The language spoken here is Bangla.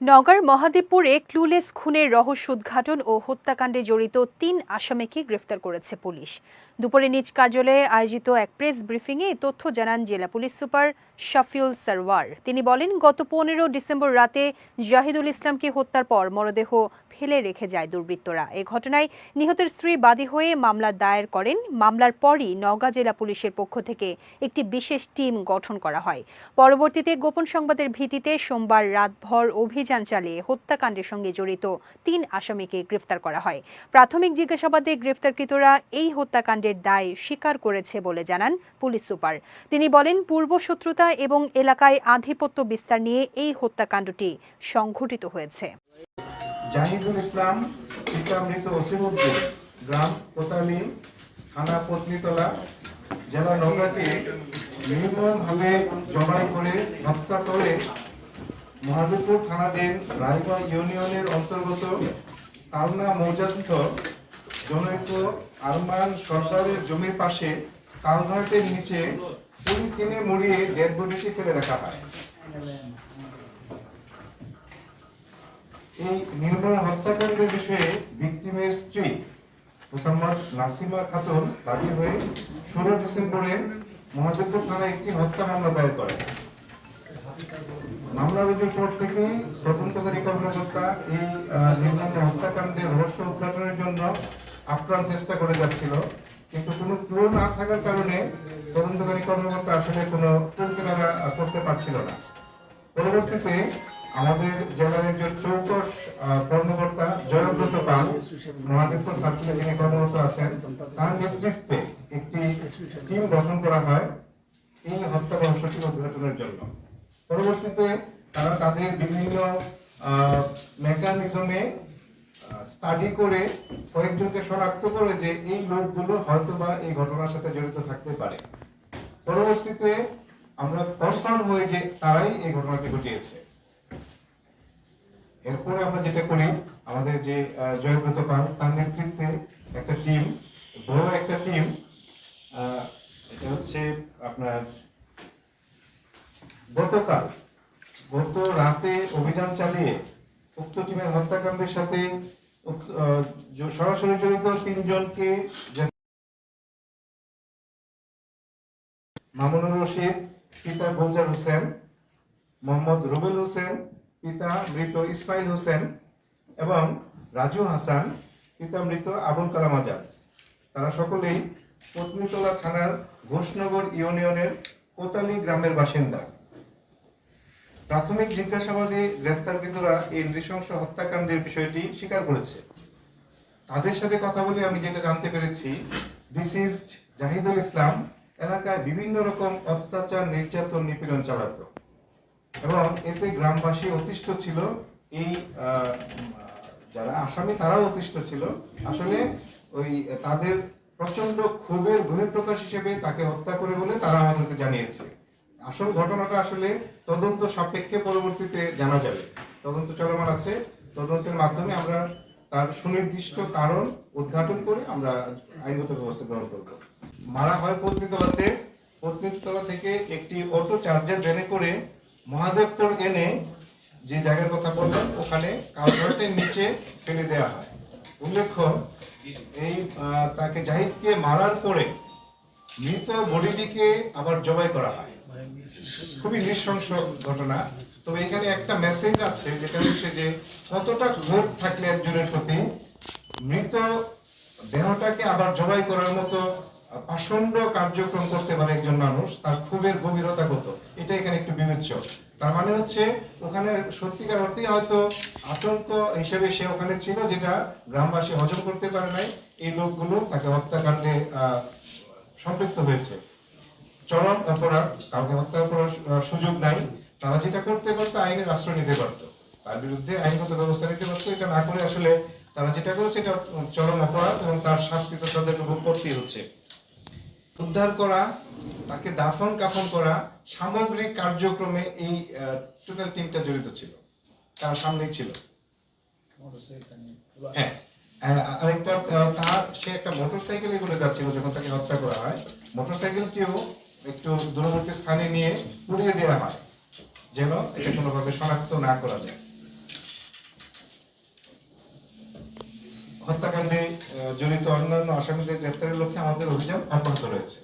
নওগাঁর মহাদেবপুরে ক্লুলেস খুনের রহস্য উদ্ঘাটন ও হত্যাকাণ্ডে জড়িত ৩ আসামিকে গ্রেফতার করেছে পুলিশ। দুপুরে নিজ কার্যালয়ে আয়োজিত এক প্রেস ব্রিফিংয়ে এই তথ্য জানান জেলা পুলিশ সুপার শাফিউল সারওয়ার। তিনি বলেন, গত ১৫ ডিসেম্বর রাতে জাহিদুল ইসলামকে হত্যার পর মরদেহ ফেলে রেখে যায় দুর্বৃত্তরা। এ ঘটনায় নিহতের স্ত্রী বাদী হয়ে মামলা দায়ের করেন। মামলার পরই নওগাঁ জেলা পুলিশের পক্ষ থেকে একটি বিশেষ টিম গঠন করা হয়। পরবর্তীতে গোপন সংবাদের ভিত্তিতে সোমবার রাতভর অভিযান চালিয়ে হত্যাকাণ্ডের সঙ্গে জড়িত ৩ আসামিকে গ্রেফতার করা হয়। প্রাথমিক জিজ্ঞাসাবাদে গ্রেফতারকৃতরা এই হত্যাকাণ্ডের দায় স্বীকার করেছে বলে জানান পুলিশ সুপার। তিনি বলেন, পূর্বশত্রুতা এবং এলাকায় আধিপত্য বিস্তার নিয়ে এই হত্যাকাণ্ডটি সংঘটিত হয়েছে। জাহিদুল ইসলাম পিতা মৃত ওসিমউদ্দিন, গ্রাম কোতালি, থানা পত্নীতলা, জেলা নওগাঁকে নির্মমভাবে জবাই করে হত্যা করে মহাদেবপুর থানাধীন রায়গঞ্জ ইউনিয়নের অন্তর্গত কালনা মৌজাস্থ জনৈক আরমান সরকারের জমির পাশে কালভার্টের নিচে পলিথিনে মুড়িয়ে ডেড বডিটি ফেলে রাখা হয়। এই নির্মম হত্যাকাণ্ডের বিষয়ে ভিকটিমের স্ত্রী মোসাম্মদ নাসিমা খাতুন বাদী হয়ে ১৬ ডিসেম্বরে মহাদেবপুর থানায় একটি হত্যা মামলা দায়ের করে। মামলা রুজুর পর থেকেই তদন্তকারী কর্মকর্তা এই নির্মম হত্যাকাণ্ডের রহস্য উদ্ঘাটনের জন্য আপ্রাণ চেষ্টা করে যাচ্ছিল, কিন্তু কোনো ক্লু না থাকার কারণে তদন্তকারী কর্মকর্তা আসলে কোনো ক্লু কিনারা করতে পারছিল না। পরবর্তীতে আমাদের জেলার একজন চৌকস কর্মকর্তা জয়ব্রত পাল, মহাদেবপুর সার্কেলে যিনি কর্মরত আছেন, তার নেতৃত্বে একটি টিম গঠন করা হয় এই হত্যা রহস্যটি উদ্ঘাটনের জন্য। পরবর্তীতে তারা তাদের বিভিন্ন মেকানিজমে স্টাডি করে কয়েকজনকে শনাক্ত করে যে এই লোকগুলো হয়তোবা এই ঘটনার সাথে জড়িত থাকতে পারে। পরবর্তীতে আমরা কনফার্ম হই যে তারাই এই ঘটনাটি ঘটিয়েছে। এরপরে আমরা যেটা করি, আমাদের যে জয়ব্রত পাল তার নেতৃত্বে একটা টিম, বড় একটা টিম, এটা হচ্ছে আপনার গত রাতে অভিযান চালিয়ে উক্ত টিমের হত্যাকাণ্ডের সাথে সরাসরি জড়িত ৩ জনকে মামুনুর রশিদ পিতা গোলজার হোসেন, মোহাম্মদ রুবেল হোসেন পিতা মৃত ইসমাইল হোসেন এবং রাজু হাসান পিতা মৃত আবুল কালাম আজাদ, তারা সকলেই পত্নীতলা থানার ঘোষনগর ইউনিয়নের কোতালি গ্রামের বাসিন্দা। প্রাথমিক জিজ্ঞাসাবাদে গ্রেফতারকৃতরা এই নৃশংস হত্যাকাণ্ডের বিষয়টি স্বীকার করেছে। তাদের সাথে কথা বলে আমি যেটা জানতে পেরেছি, ডিসিজড জাহিদুল ইসলাম এলাকায় বিভিন্ন রকম অত্যাচার, নির্যাতন, নিপীড়ন চালাত এবং এতে গ্রামবাসী অতিষ্ঠ ছিল। এই যারা আসামি তারাও অতিষ্ঠ ছিল। আসলে ওই তাদের প্রচন্ড ক্ষোভের বহিঃপ্রকাশ হিসেবে তাকে হত্যা করে বলে তারা আমাদেরকে জানিয়েছে। আসল ঘটনাটা আসলে তদন্ত সাপেক্ষে পরবর্তীতে জানা যাবে। তদন্ত চলমান আছে, তদন্তের মাধ্যমে আমরা তার সুনির্দিষ্ট কারণ উদ্ঘাটন করে আমরা আইনগত ব্যবস্থা গ্রহণ করব। মারা হয় পত্নীতলা থেকে একটি অটো চার্জার ভ্যানে করে মহাদেবপুর এনে যে জায়গার কথা বললাম ওখানে কালভার্টের নিচে ফেলে দেওয়া হয়। উল্লেখ্য, এই তাকে জাহিদকে মারার পরে মৃত বডিটিকে আবার জবাই করা হয়। খুবই নৃশংস ঘটনা। তবে এখানে একটা মেসেজ আছে, যেটা হচ্ছে যে কতটা ক্ষোভ থাকলে একজনের প্রতি মৃত দেহটাকে আবার জবাই করার মতো পাষণ্ড কার্যক্রম করতে পারে একজন মানুষ, তার ক্ষোভের গভীরতা কত, এটা এখানে একটু বিবেচ্য। তার মানে হচ্ছে ওখানে সত্যিকার অর্থেই হয়তো আতঙ্ক হিসেবে সে ওখানে ছিল, যেটা গ্রামবাসী হজম করতে পারে নাই। এই লোকগুলো তাকে হত্যাকাণ্ডে সম্পৃক্ত হয়েছে। চরম অপরাধ, কাউকে হত্যা করার সুযোগ নাই। তারা যেটা করতে পারতো আইনের আশ্রয় নিতে পারতো, তার বিরুদ্ধে আইনগত ব্যবস্থা নিতে পারতো। এটা না করে আসলে তারা যেটা করেছে এটা চরম অপরাধ এবং তার শাস্তি তো তাদেরকে ভোগ করতেই হচ্ছে। উদ্ধার করা, তাকে দাফন কাফন করা, সামগ্রিক কার্যক্রমে এই টোটাল টিমটা জড়িত ছিল, তার সামনেই ছিল। আরেকটা, সে একটা মোটরসাইকেলে করে যাচ্ছিল যখন তাকে হত্যা করা হয়। মোটরসাইকেলটিও একটু দূরবর্তী স্থানে নিয়ে পুড়িয়ে দেওয়া হয়, যেন এটা কোনোভাবে শনাক্ত না করা যায়। হত্যাকাণ্ডে জড়িত অন্যান্য আসামিদের গ্রেফতারের লক্ষ্যে আমাদের অভিযান অব্যাহত রয়েছে।